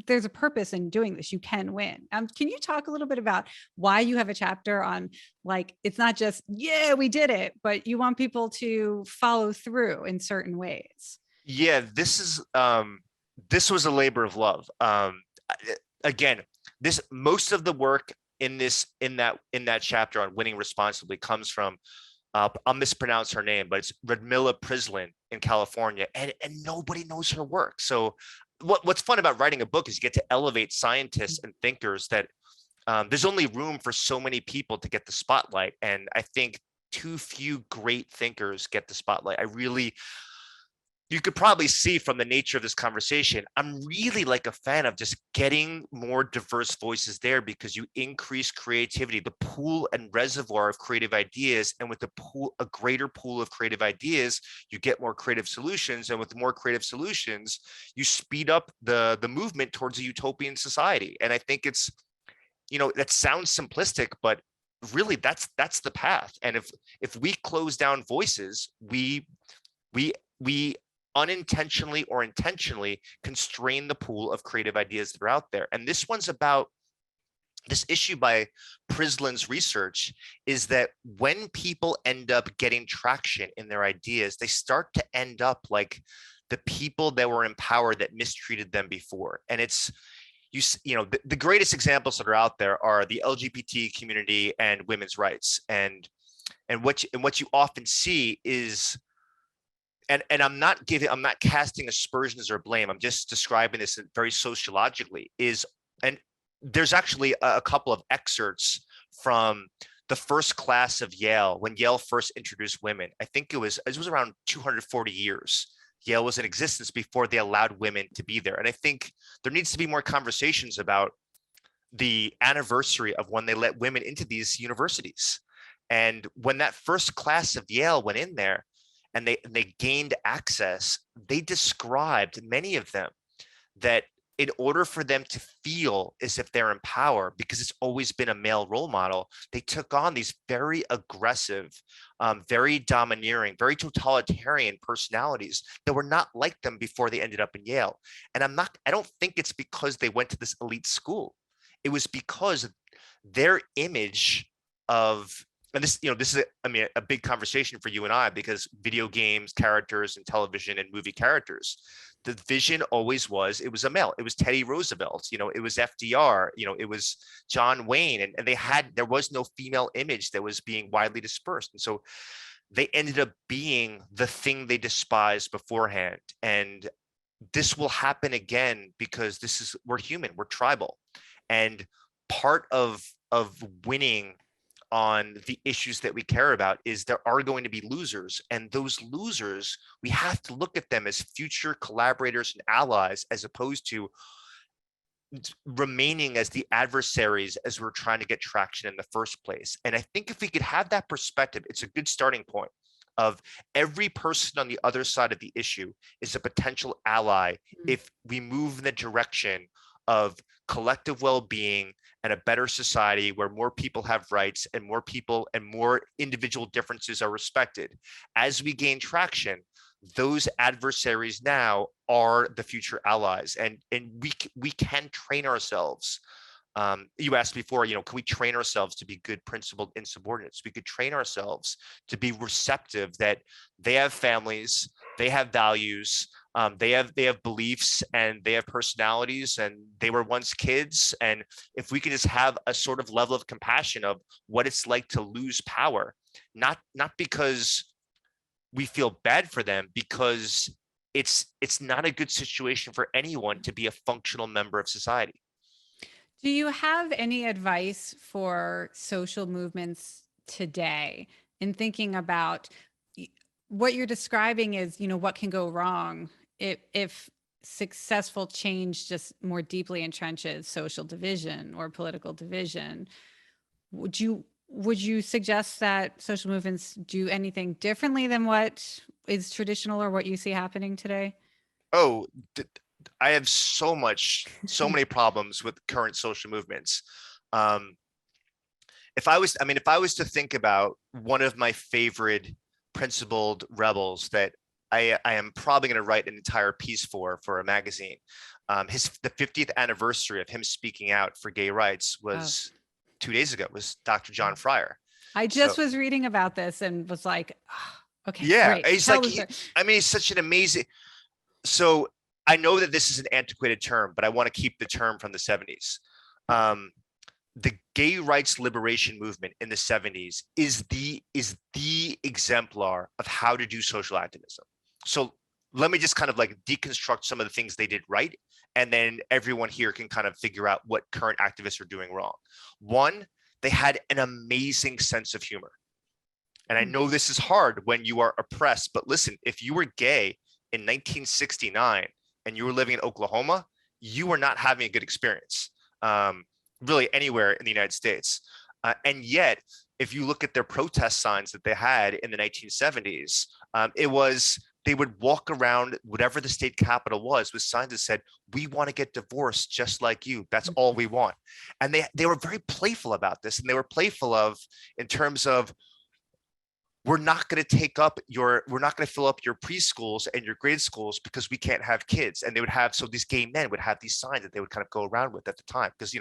there's a purpose in doing this. You can win. Can you talk a little bit about why you have a chapter on, like, it's not just, yeah, we did it, but you want people to follow through in certain ways? Yeah, this was a labor of love. Again, most of the work in that chapter on winning responsibly comes from, I'll mispronounce her name, but it's Radmila Prislin in California, and nobody knows her work. So what's fun about writing a book is you get to elevate scientists and thinkers that there's only room for so many people to get the spotlight. And I think too few great thinkers get the spotlight. You could probably see from the nature of this conversation, I'm really like a fan of just getting more diverse voices there, because you increase creativity, the pool and reservoir of creative ideas. And with a greater pool of creative ideas, you get more creative solutions. And with more creative solutions, you speed up the movement towards a utopian society. And I think it's, that sounds simplistic, but really that's the path. And if we close down voices, we unintentionally or intentionally constrain the pool of creative ideas that are out there. And this issue by Prislin's research is that when people end up getting traction in their ideas, they start to end up like the people that were in power that mistreated them before. And it's, the greatest examples that are out there are the LGBT community and women's rights. And what you often see is, and I'm not casting aspersions or blame. I'm just describing this very sociologically. And there's actually a couple of excerpts from the first class of Yale when Yale first introduced women. I think it was around 240 years. Yale was in existence before they allowed women to be there. And I think there needs to be more conversations about the anniversary of when they let women into these universities. And when that first class of Yale went in there, and they gained access, they described, many of them, that in order for them to feel as if they're in power, because it's always been a male role model, they took on these very aggressive, very domineering, very totalitarian personalities that were not like them before they ended up in Yale. And I don't think it's because they went to this elite school. It was because their image of, and this, this is, a big conversation for you and I, because video games characters and television and movie characters, the vision always was, it was a male. It was Teddy Roosevelt, it was FDR, it was John Wayne, and there was no female image that was being widely dispersed. And so they ended up being the thing they despised beforehand. And this will happen again, because we're human, we're tribal. And part of winning on the issues that we care about is there are going to be losers, and those losers, we have to look at them as future collaborators and allies, as opposed to remaining as the adversaries as we're trying to get traction in the first place. And I think if we could have that perspective, it's a good starting point of every person on the other side of the issue is a potential ally if we move in the direction of collective well-being and a better society where more people have rights and more people and more individual differences are respected. As we gain traction, those adversaries now are the future allies, and we can train ourselves. You asked before, can we train ourselves to be good principled insubordinates? We could train ourselves to be receptive, that they have families, they have values, they have beliefs, and they have personalities, and they were once kids. And if we can just have a sort of level of compassion of what it's like to lose power, not because we feel bad for them, because it's not a good situation for anyone to be a functional member of society. Do you have any advice for social movements today in thinking about what you're describing is, what can go wrong if successful change just more deeply entrenches social division or political division? Would you suggest that social movements do anything differently than what is traditional or what you see happening today? Oh, I have so many problems with current social movements. If I was to think about one of my favorite principled rebels that I am probably going to write an entire piece for a magazine. The 50th anniversary of him speaking out for gay rights was 2 days ago. Was Dr. John Fryer. I just was reading about this and was like, oh, okay, yeah, great. He's such an amazing. So I know that this is an antiquated term, but I want to keep the term from the 70s. The gay rights liberation movement in the 70s is the exemplar of how to do social activism. So let me just kind of like deconstruct some of the things they did right, and then everyone here can kind of figure out what current activists are doing wrong. One, they had an amazing sense of humor. And I know this is hard when you are oppressed, but listen, if you were gay in 1969 and you were living in Oklahoma, you were not having a good experience, really anywhere in the United States. And yet, if you look at their protest signs that they had in the 1970s, it was, they would walk around whatever the state capital was with signs that said, "We want to get divorced just like you. That's all we want." And they were very playful about this. And they were playful in terms of, we're not going to fill up your preschools and your grade schools because we can't have kids. And they would have, so these gay men would have these signs that they would kind of go around with at the time, because,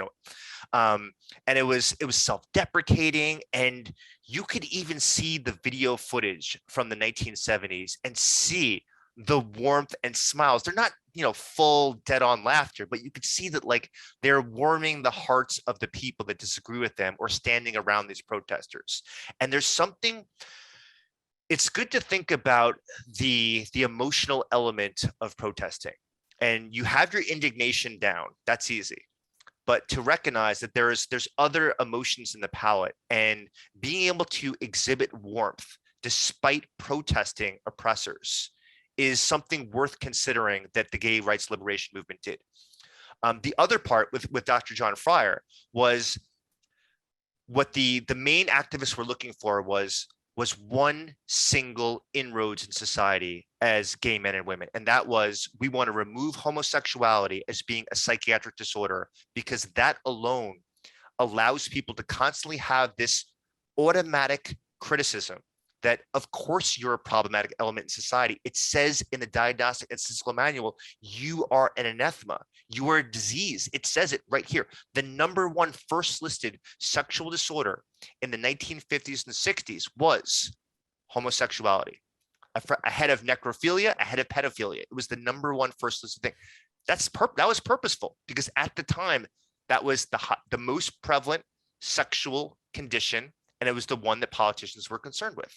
and it was self-deprecating. And you could even see the video footage from the 1970s and see the warmth and smiles. They're not, full dead on laughter, but you could see that like they're warming the hearts of the people that disagree with them or standing around these protesters. And there's something, it's good to think about the emotional element of protesting. And you have your indignation down, that's easy. But to recognize that there's other emotions in the palette, and being able to exhibit warmth despite protesting oppressors is something worth considering that the gay rights liberation movement did. The other part with Dr. John Fryer was, what the main activists were looking for was was one single inroads in society as gay men and women. And that was, we want to remove homosexuality as being a psychiatric disorder, because that alone allows people to constantly have this automatic criticism that, of course, you're a problematic element in society. It says in the Diagnostic and Statistical Manual, you are an anathema. You are a disease. It says it right here. The number one first listed sexual disorder in the 1950s and 60s was homosexuality, ahead of necrophilia, ahead of pedophilia. It was the number one first listed thing. That was purposeful, because at the time, that was the most prevalent sexual condition, and it was the one that politicians were concerned with.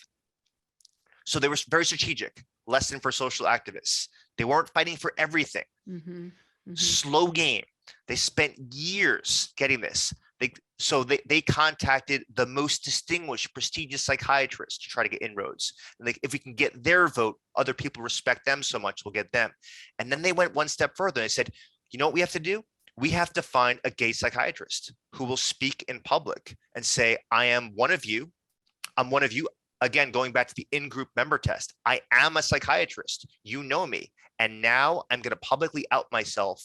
So they were very strategic. Lesson for social activists. They weren't fighting for everything. Slow game. They spent years getting this. They contacted the most distinguished, prestigious psychiatrists to try to get inroads. And if we can get their vote, other people respect them so much, we'll get them. And then they went one step further and they said, you know what we have to do? We have to find a gay psychiatrist who will speak in public and say, I am one of you. I'm one of you. Again, going back to the in-group member test, I am a psychiatrist. You know me. And now I'm going to publicly out myself,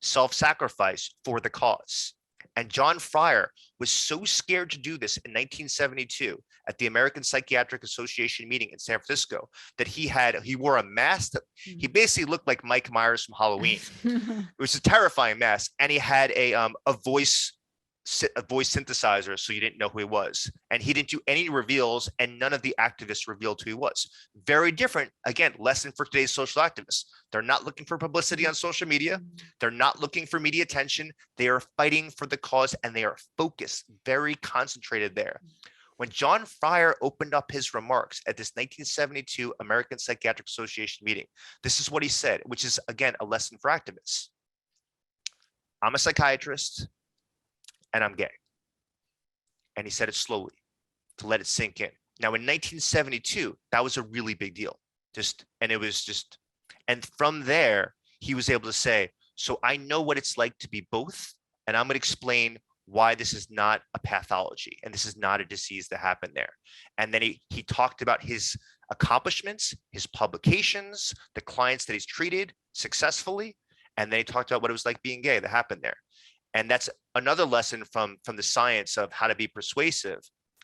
self-sacrifice for the cause. And John Fryer was so scared to do this in 1972 at the American Psychiatric Association meeting in San Francisco that he wore a mask. He basically looked like Mike Myers from Halloween. It was a terrifying mask. And he had a voice synthesizer, so you didn't know who he was. And he didn't do any reveals, and none of the activists revealed who he was. Very different. Again, lesson for today's social activists. They're not looking for publicity on social media. They're not looking for media attention. They are fighting for the cause, and they are focused, very concentrated there. When John Fryer opened up his remarks at this 1972 American Psychiatric Association meeting, this is what he said, which is, again, a lesson for activists. I'm a psychiatrist, and I'm gay. And he said it slowly to let it sink in. Now, in 1972, that was a really big deal. And from there, he was able to say, so I know what it's like to be both, and I'm going to explain why this is not a pathology and this is not a disease that happened there. And then he talked about his accomplishments, his publications, the clients that he's treated successfully, and then he talked about what it was like being gay that happened there. And that's another lesson from the science of how to be persuasive.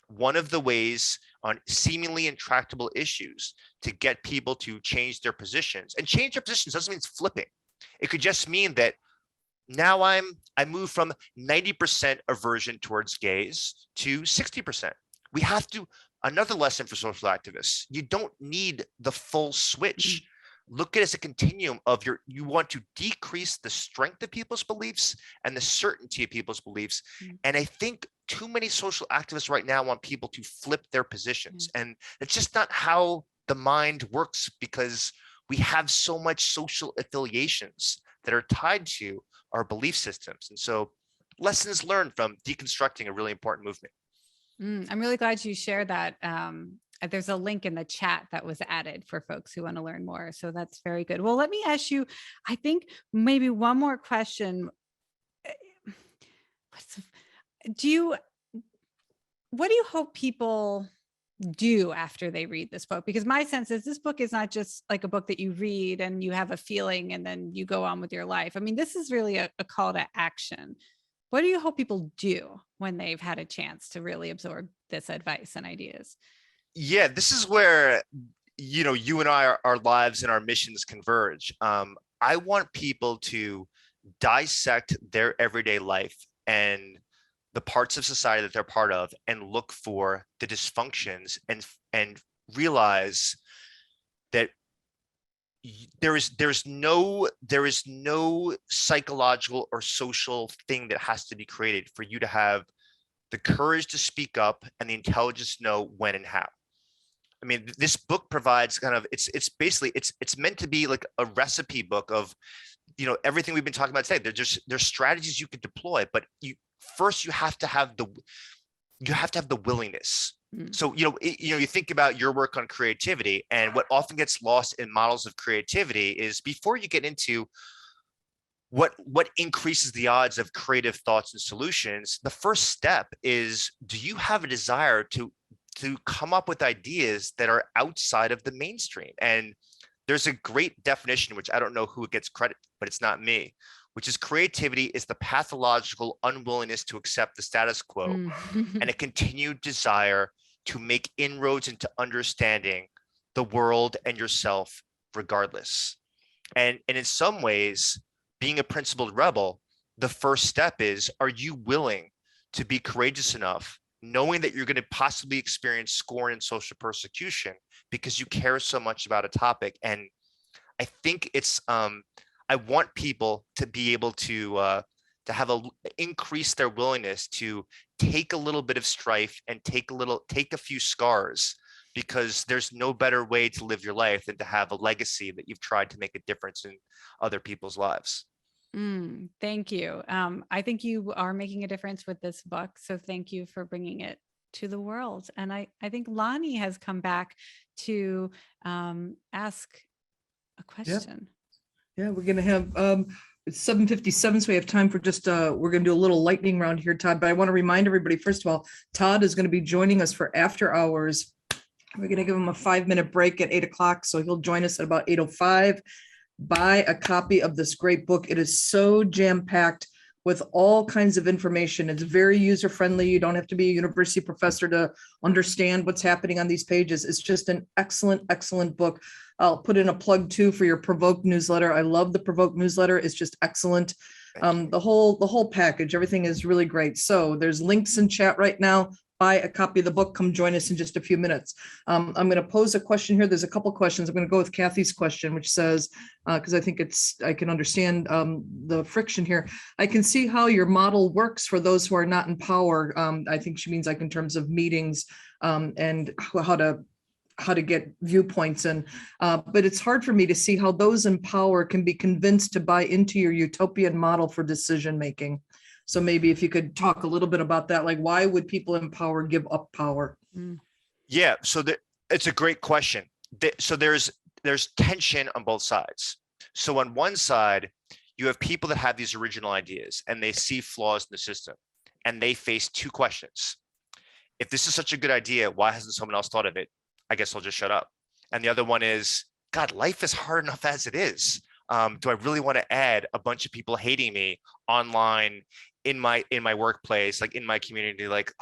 One of the ways on seemingly intractable issues to get people to change their positions, and change their positions doesn't mean it's flipping. It could just mean that now I move from 90% aversion towards gays to 60%. We have to, another lesson for social activists, you don't need the full switch. Look at it as a continuum of you want to decrease the strength of people's beliefs and the certainty of people's beliefs. And I think too many social activists right now want people to flip their positions. And it's just not how the mind works, because we have so much social affiliations that are tied to our belief systems. And so lessons learned from deconstructing a really important movement. I'm really glad you shared that. There's a link in the chat that was added for folks who want to learn more. So that's very good. Well, let me ask you, I think maybe one more question. What do you hope people do after they read this book? Because my sense is this book is not just like a book that you read and you have a feeling and then you go on with your life. I mean, this is really a call to action. What do you hope people do when they've had a chance to really absorb this advice and ideas? Yeah, this is where, you and I, our lives and our missions converge. I want people to dissect their everyday life and the parts of society that they're part of and look for the dysfunctions and realize that there is no psychological or social thing that has to be created for you to have the courage to speak up and the intelligence to know when and how. I mean, this book provides kind of, it's basically, it's meant to be like a recipe book of, everything we've been talking about today. There's strategies you could deploy, but you have to have the willingness. So, you think about your work on creativity, and what often gets lost in models of creativity is before you get into what increases the odds of creative thoughts and solutions, the first step is, do you have a desire to to come up with ideas that are outside of the mainstream. And there's a great definition, which I don't know who gets credit, but it's not me, which is creativity is the pathological unwillingness to accept the status quo and a continued desire to make inroads into understanding the world and yourself regardless. And in some ways, being a principled rebel, the first step is, are you willing to be courageous enough, knowing that you're going to possibly experience scorn and social persecution because you care so much about a topic? And I think it's, I want people to be able to have increase their willingness to take a little bit of strife and take a few scars, because there's no better way to live your life than to have a legacy that you've tried to make a difference in other people's lives. Thank you. I think you are making a difference with this book. So thank you for bringing it to the world. And I think Lonnie has come back to ask a question. Yeah, we're going to have, it's 7:57, so we have time for just, we're going to do a little lightning round here, Todd. But I want to remind everybody, first of all, Todd is going to be joining us for after hours. We're going to give him a 5-minute break at 8 o'clock. So he'll join us at about 8:05. Buy a copy of this great book. It is so jam-packed with all kinds of information. It's very user-friendly. You don't have to be a university professor to understand what's happening on these pages. It's just an excellent, excellent book. I'll put in a plug too for your Provoke newsletter. I love the Provoke newsletter. It's just excellent. The whole package, everything is really great. So there's links in chat right now. Buy a copy of the book. Come join us in just a few minutes. I'm going to pose a question here. There's a couple questions. I'm going to go with Kathy's question, which says, because I think I can understand the friction here. I can see how your model works for those who are not in power. I think she means like in terms of meetings and how to get viewpoints in. But it's hard for me to see how those in power can be convinced to buy into your utopian model for decision making. So maybe if you could talk a little bit about that, like why would people in power give up power? Yeah, so it's a great question. So there's tension on both sides. So on one side, you have people that have these original ideas and they see flaws in the system and they face two questions. If this is such a good idea, why hasn't someone else thought of it? I guess I'll just shut up. And the other one is, God, life is hard enough as it is. Do I really want to add a bunch of people hating me online, in my workplace, like in my community, like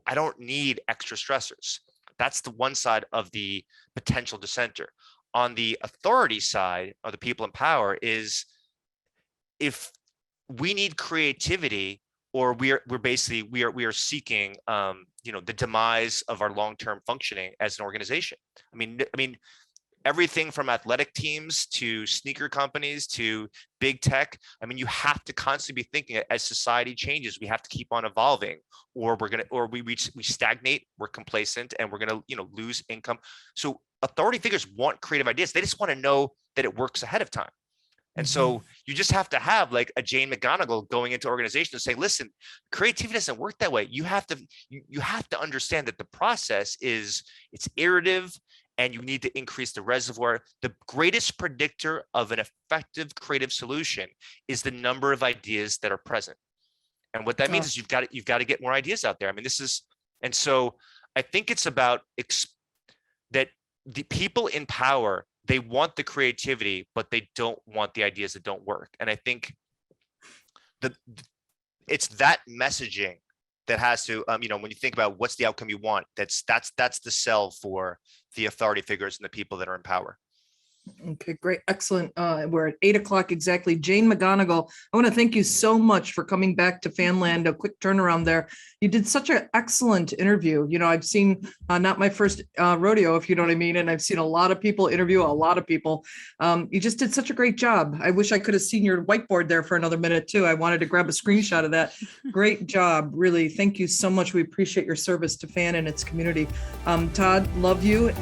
I don't need extra stressors. That's the one side of the potential dissenter. On the authority side, or the people in power, is if we need creativity, or we are seeking the demise of our long-term functioning as an organization. I mean everything from athletic teams to sneaker companies to big tech. I mean, you have to constantly be thinking as society changes, we have to keep on evolving, or we stagnate, we're complacent, and we're gonna lose income. So authority figures want creative ideas. They just want to know that it works ahead of time. And so you just have to have like a Jane McGonigal going into organizations and saying, listen, creativity doesn't work that way. You have to understand that the process it's iterative, and you need to increase the reservoir. The greatest predictor of an effective creative solution is the number of ideas that are present. And what that means is you've got to get more ideas out there. I mean, and so I think it's about that the people in power, they want the creativity, but they don't want the ideas that don't work. And I think it's that messaging that has to, when you think about what's the outcome you want, that's the sell for the authority figures and the people that are in power. Okay, great. Excellent. We're at 8 o'clock exactly. Jane McGonigal, I want to thank you so much for coming back to Fanland, a quick turnaround there. You did such an excellent interview. I've seen not my first rodeo, if you know what I mean, and I've seen a lot of people interview a lot of people. You just did such a great job. I wish I could have seen your whiteboard there for another minute too. I wanted to grab a screenshot of that. Great job. Really. Thank you so much. We appreciate your service to Fan and its community. Todd, love you.